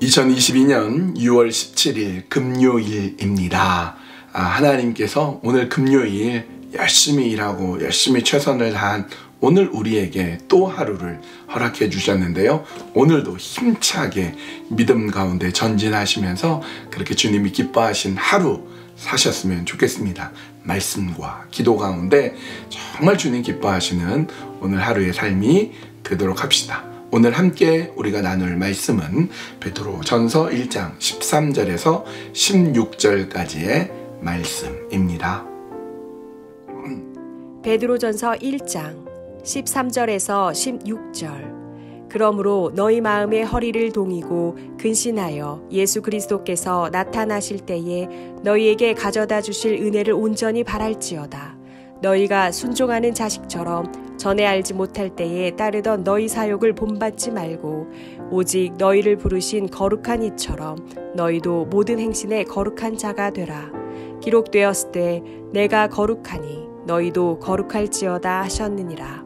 2022년 6월 17일 금요일입니다. 하나님께서 오늘 금요일 열심히 일하고 열심히 최선을 다한 오늘 우리에게 또 하루를 허락해 주셨는데요. 오늘도 힘차게 믿음 가운데 전진하시면서 그렇게 주님이 기뻐하신 하루 사셨으면 좋겠습니다. 말씀과 기도 가운데 정말 주님 기뻐하시는 오늘 하루의 삶이 되도록 합시다. 오늘 함께 우리가 나눌 말씀은 베드로전서 1장 13절에서 16절까지의 말씀입니다. 베드로전서 1장 13절에서 16절. 그러므로 너희 마음의 허리를 동이고 근신하여 예수 그리스도께서 나타나실 때에 너희에게 가져다 주실 은혜를 온전히 바랄지어다. 너희가 순종하는 자식처럼 전에 알지 못할 때에 따르던 너희 사욕을 본받지 말고 오직 너희를 부르신 거룩한 이처럼 너희도 모든 행신에 거룩한 자가 되라. 기록되었을 때 내가 거룩하니 너희도 거룩할지어다 하셨느니라.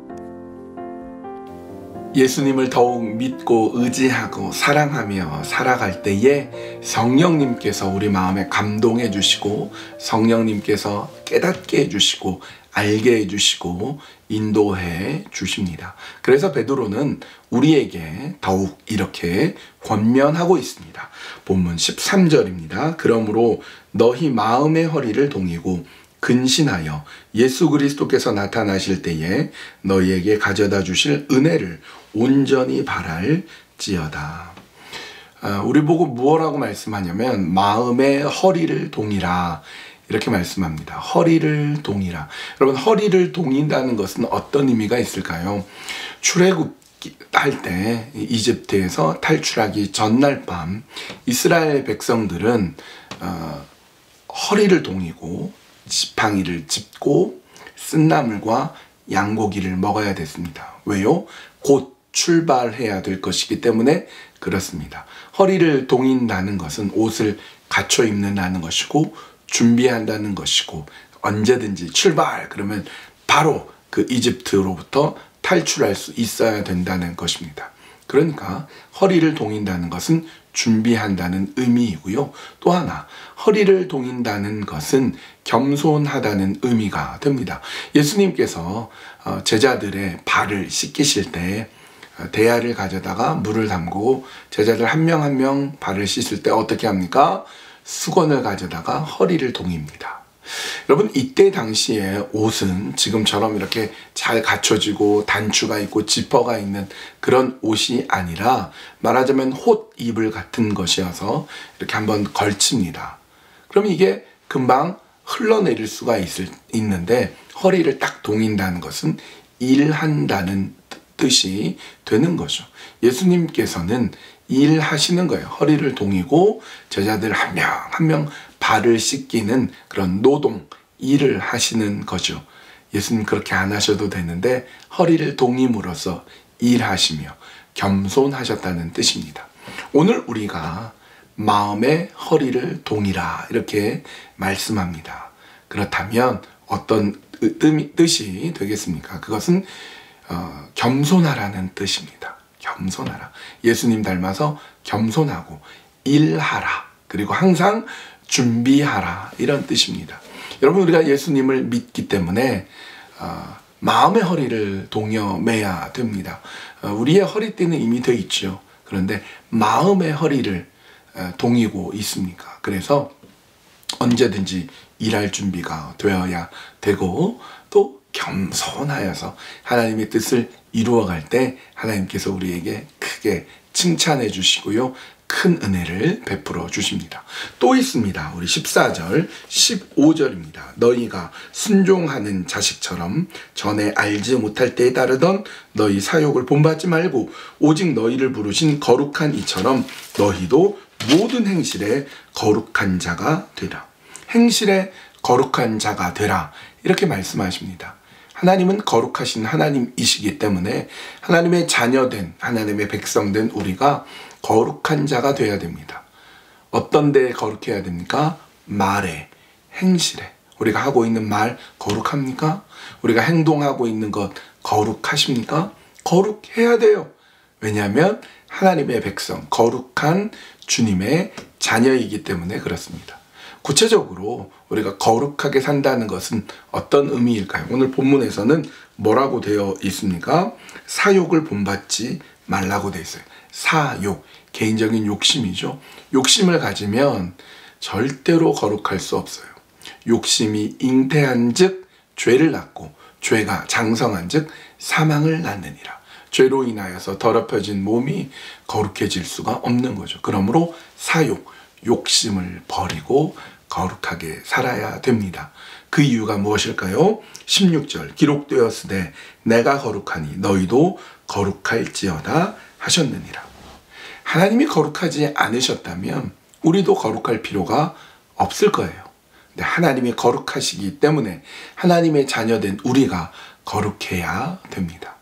예수님을 더욱 믿고 의지하고 사랑하며 살아갈 때에 성령님께서 우리 마음에 감동해 주시고 성령님께서 깨닫게 해주시고 알게 해주시고 인도해 주십니다. 그래서 베드로는 우리에게 더욱 이렇게 권면하고 있습니다. 본문 13절입니다. 그러므로 너희 마음의 허리를 동이고 근신하여 예수 그리스도께서 나타나실 때에 너희에게 가져다 주실 은혜를 온전히 바랄지어다. 우리 보고 무엇라고 말씀하냐면 마음의 허리를 동이라 이렇게 말씀합니다. 허리를 동이라. 여러분, 허리를 동인다는 것은 어떤 의미가 있을까요? 출애굽할 때 이집트에서 탈출하기 전날 밤 이스라엘 백성들은 허리를 동이고 지팡이를 짚고 쓴나물과 양고기를 먹어야 됐습니다. 왜요? 곧 출발해야 될 것이기 때문에 그렇습니다. 허리를 동인다는 것은 옷을 갖춰 입는다는 것이고 준비한다는 것이고 언제든지 출발 그러면 바로 그 이집트로부터 탈출할 수 있어야 된다는 것입니다. 그러니까 허리를 동인다는 것은 준비한다는 의미이고요. 또 하나, 허리를 동인다는 것은 겸손하다는 의미가 됩니다. 예수님께서 제자들의 발을 씻기실 때 대야를 가져다가 물을 담고 제자들 한 명 한 명 발을 씻을 때 어떻게 합니까? 수건을 가져다가 허리를 동입니다. 여러분, 이때 당시에 옷은 지금처럼 이렇게 잘 갖춰지고 단추가 있고 지퍼가 있는 그런 옷이 아니라 말하자면 홑이불 같은 것이어서 이렇게 한번 걸칩니다. 그럼 이게 금방 흘러내릴 수가 있는데 허리를 딱 동인다는 것은 일한다는 뜻이 되는 거죠. 예수님께서는 일하시는 거예요. 허리를 동이고 제자들 한 명 한 명 발을 씻기는 그런 노동, 일을 하시는 거죠. 예수님 그렇게 안 하셔도 되는데 허리를 동임으로써 일하시며 겸손하셨다는 뜻입니다. 오늘 우리가 마음의 허리를 동이라 이렇게 말씀합니다. 그렇다면 어떤 뜻이 되겠습니까? 그것은 겸손하라는 뜻입니다. 겸손하라. 예수님 닮아서 겸손하고 일하라. 그리고 항상 준비하라. 이런 뜻입니다. 여러분, 우리가 예수님을 믿기 때문에 마음의 허리를 동여 매야 됩니다. 우리의 허리띠는 이미 되어 있죠. 그런데 마음의 허리를 동이고 있습니까? 그래서 언제든지 일할 준비가 되어야 되고 또 겸손하여서 하나님의 뜻을 이루어갈 때 하나님께서 우리에게 크게 칭찬해 주시고요. 큰 은혜를 베풀어 주십니다. 또 있습니다. 우리 14절, 15절입니다. 너희가 순종하는 자식처럼 전에 알지 못할 때에 따르던 너희 사욕을 본받지 말고 오직 너희를 부르신 거룩한 이처럼 너희도 모든 행실에 거룩한 자가 되라. 행실에 거룩한 자가 되라. 이렇게 말씀하십니다. 하나님은 거룩하신 하나님이시기 때문에 하나님의 자녀된 하나님의 백성된 우리가 거룩한 자가 되어야 됩니다. 어떤 데에 거룩해야 됩니까? 말에, 행실에. 우리가 하고 있는 말 거룩합니까? 우리가 행동하고 있는 것 거룩하십니까? 거룩해야 돼요. 왜냐하면 하나님의 백성, 거룩한 주님의 자녀이기 때문에 그렇습니다. 구체적으로 우리가 거룩하게 산다는 것은 어떤 의미일까요? 오늘 본문에서는 뭐라고 되어 있습니까? 사욕을 본받지 말라고 되어 있어요. 사욕, 개인적인 욕심이죠. 욕심을 가지면 절대로 거룩할 수 없어요. 욕심이 잉태한 즉 죄를 낳고 죄가 장성한 즉 사망을 낳느니라. 죄로 인하여서 더럽혀진 몸이 거룩해질 수가 없는 거죠. 그러므로 사욕, 욕심을 버리고 거룩하게 살아야 됩니다. 그 이유가 무엇일까요? 16절 기록되었으되 내가 거룩하니 너희도 거룩할지어다 하셨느니라. 하나님이 거룩하지 않으셨다면 우리도 거룩할 필요가 없을 거예요. 근데 하나님이 거룩하시기 때문에 하나님의 자녀된 우리가 거룩해야 됩니다.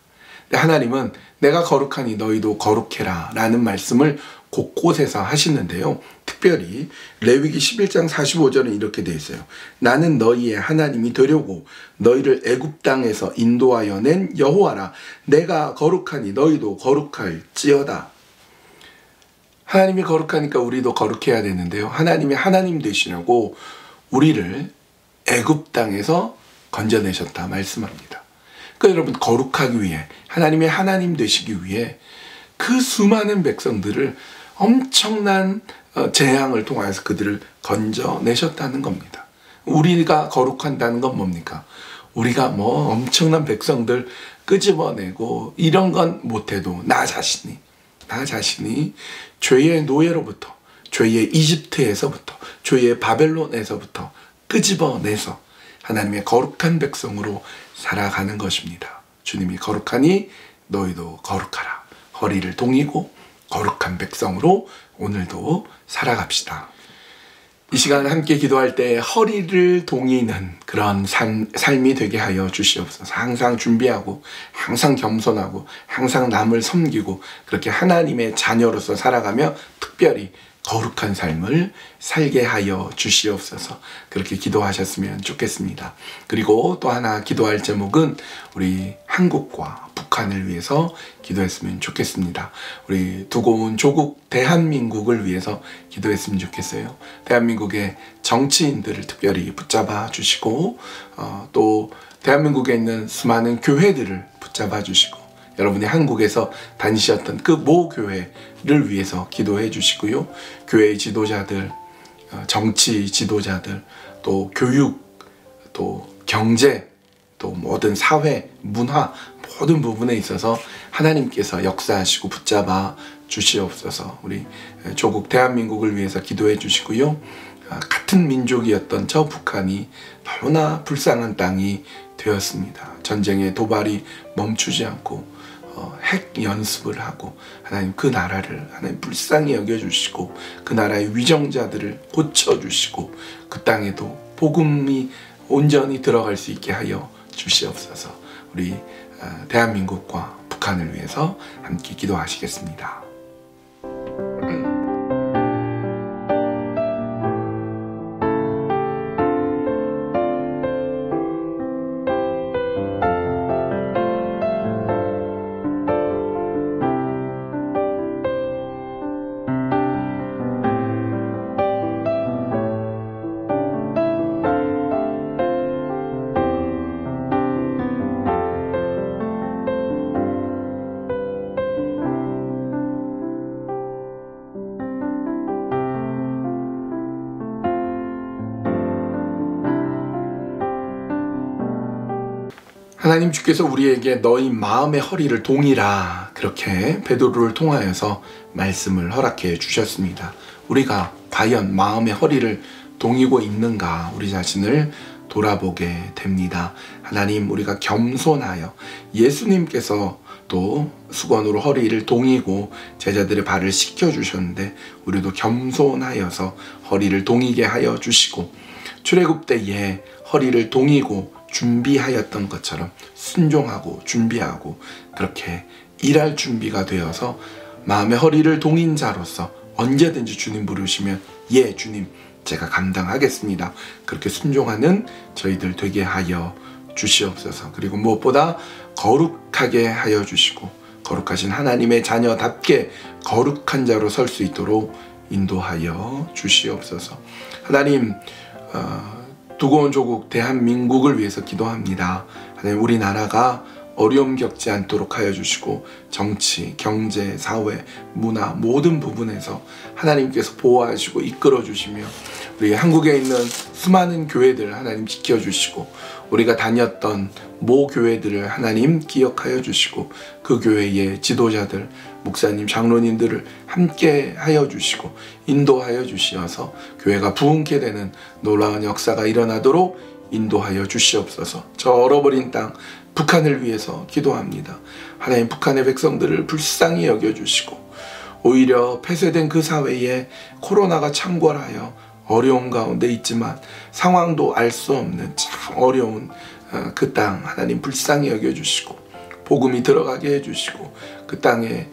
근데 하나님은 내가 거룩하니 너희도 거룩해라 라는 말씀을 곳곳에서 하시는데요. 특별히 레위기 11장 45절은 이렇게 되어 있어요. 나는 너희의 하나님이 되려고 너희를 애굽 땅에서 인도하여 낸 여호와라. 내가 거룩하니 너희도 거룩할지어다. 하나님이 거룩하니까 우리도 거룩해야 되는데요. 하나님이 하나님 되시려고 우리를 애굽 땅에서 건져내셨다 말씀합니다. 그러니까 여러분 거룩하기 위해 하나님의 하나님 되시기 위해 그 수많은 백성들을 엄청난 재앙을 통해서 그들을 건져내셨다는 겁니다. 우리가 거룩한다는 건 뭡니까? 우리가 뭐 엄청난 백성들 끄집어내고 이런 건 못해도 나 자신이 죄의 노예로부터, 죄의 이집트에서부터, 죄의 바벨론에서부터 끄집어내서 하나님의 거룩한 백성으로 살아가는 것입니다. 주님이 거룩하니 너희도 거룩하라. 허리를 동이고 거룩한 백성으로 오늘도 살아갑시다. 이 시간 함께 기도할 때 허리를 동이는 그런 삶이 되게 하여 주시옵소서. 항상 준비하고 항상 겸손하고 항상 남을 섬기고 그렇게 하나님의 자녀로서 살아가며 특별히 거룩한 삶을 살게 하여 주시옵소서. 그렇게 기도하셨으면 좋겠습니다. 그리고 또 하나 기도할 제목은 우리 한국과 북한을 위해서 기도했으면 좋겠습니다. 우리 두고 온 조국 대한민국을 위해서 기도했으면 좋겠어요. 대한민국의 정치인들을 특별히 붙잡아 주시고 또 대한민국에 있는 수많은 교회들을 붙잡아 주시고 여러분이 한국에서 다니셨던 그 모 교회를 위해서 기도해 주시고요. 교회 지도자들, 정치 지도자들, 또 교육, 또 경제, 또 모든 사회, 문화 모든 부분에 있어서 하나님께서 역사하시고 붙잡아 주시옵소서. 우리 조국 대한민국을 위해서 기도해 주시고요. 같은 민족이었던 저 북한이 너무나 불쌍한 땅이 되었습니다. 전쟁의 도발이 멈추지 않고 핵 연습을 하고 하나님 그 나라를 하나님 불쌍히 여겨주시고 그 나라의 위정자들을 고쳐주시고 그 땅에도 복음이 온전히 들어갈 수 있게 하여 주시옵소서. 우리 대한민국과 북한을 위해서 함께 기도하시겠습니다. 하나님 주께서 우리에게 너희 마음의 허리를 동이라 그렇게 베드로를 통하여서 말씀을 허락해 주셨습니다. 우리가 과연 마음의 허리를 동이고 있는가 우리 자신을 돌아보게 됩니다. 하나님 우리가 겸손하여 예수님께서 또 수건으로 허리를 동이고 제자들의 발을 씻겨주셨는데 우리도 겸손하여서 허리를 동이게 하여 주시고 출애굽 때에 허리를 동이고 준비하였던 것처럼 순종하고 준비하고 그렇게 일할 준비가 되어서 마음의 허리를 동인 자로서 언제든지 주님 부르시면 예 주님 제가 감당하겠습니다. 그렇게 순종하는 저희들 되게 하여 주시옵소서. 그리고 무엇보다 거룩하게 하여 주시고 거룩하신 하나님의 자녀답게 거룩한 자로 설 수 있도록 인도하여 주시옵소서. 하나님, 두고 온 조국 대한민국을 위해서 기도합니다. 하나님, 우리나라가 어려움 겪지 않도록 하여 주시고 정치, 경제, 사회, 문화 모든 부분에서 하나님께서 보호하시고 이끌어 주시며 우리 한국에 있는 수많은 교회들 하나님 지켜주시고 우리가 다녔던 모 교회들을 하나님 기억하여 주시고 그 교회의 지도자들, 목사님, 장로님들을 함께 하여 주시고 인도하여 주시어서 교회가 부흥케 되는 놀라운 역사가 일어나도록 인도하여 주시옵소서. 저 얼어버린 땅 북한을 위해서 기도합니다. 하나님, 북한의 백성들을 불쌍히 여겨주시고 오히려 폐쇄된 그 사회에 코로나가 창궐하여 어려운 가운데 있지만 상황도 알 수 없는 참 어려운 그 땅 하나님 불쌍히 여겨주시고 복음이 들어가게 해주시고 그 땅에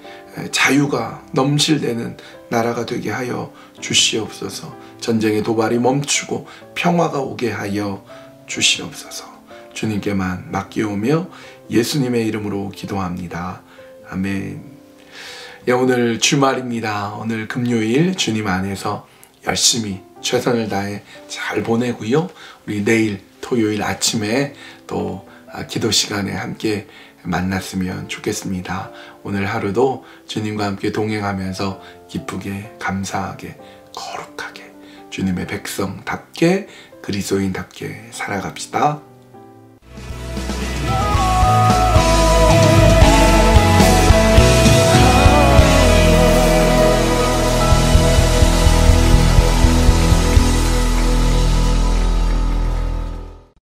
자유가 넘실대는 나라가 되게 하여 주시옵소서. 전쟁의 도발이 멈추고 평화가 오게 하여 주시옵소서. 주님께만 맡기오며 예수님의 이름으로 기도합니다. 아멘. 오늘 주말입니다. 오늘 금요일 주님 안에서 열심히 최선을 다해 잘 보내고요. 우리 내일 토요일 아침에 또 기도 시간에 함께 만났으면 좋겠습니다. 오늘 하루도 주님과 함께 동행하면서 기쁘게, 감사하게, 거룩하게 주님의 백성답게 그리스도인답게 살아갑시다.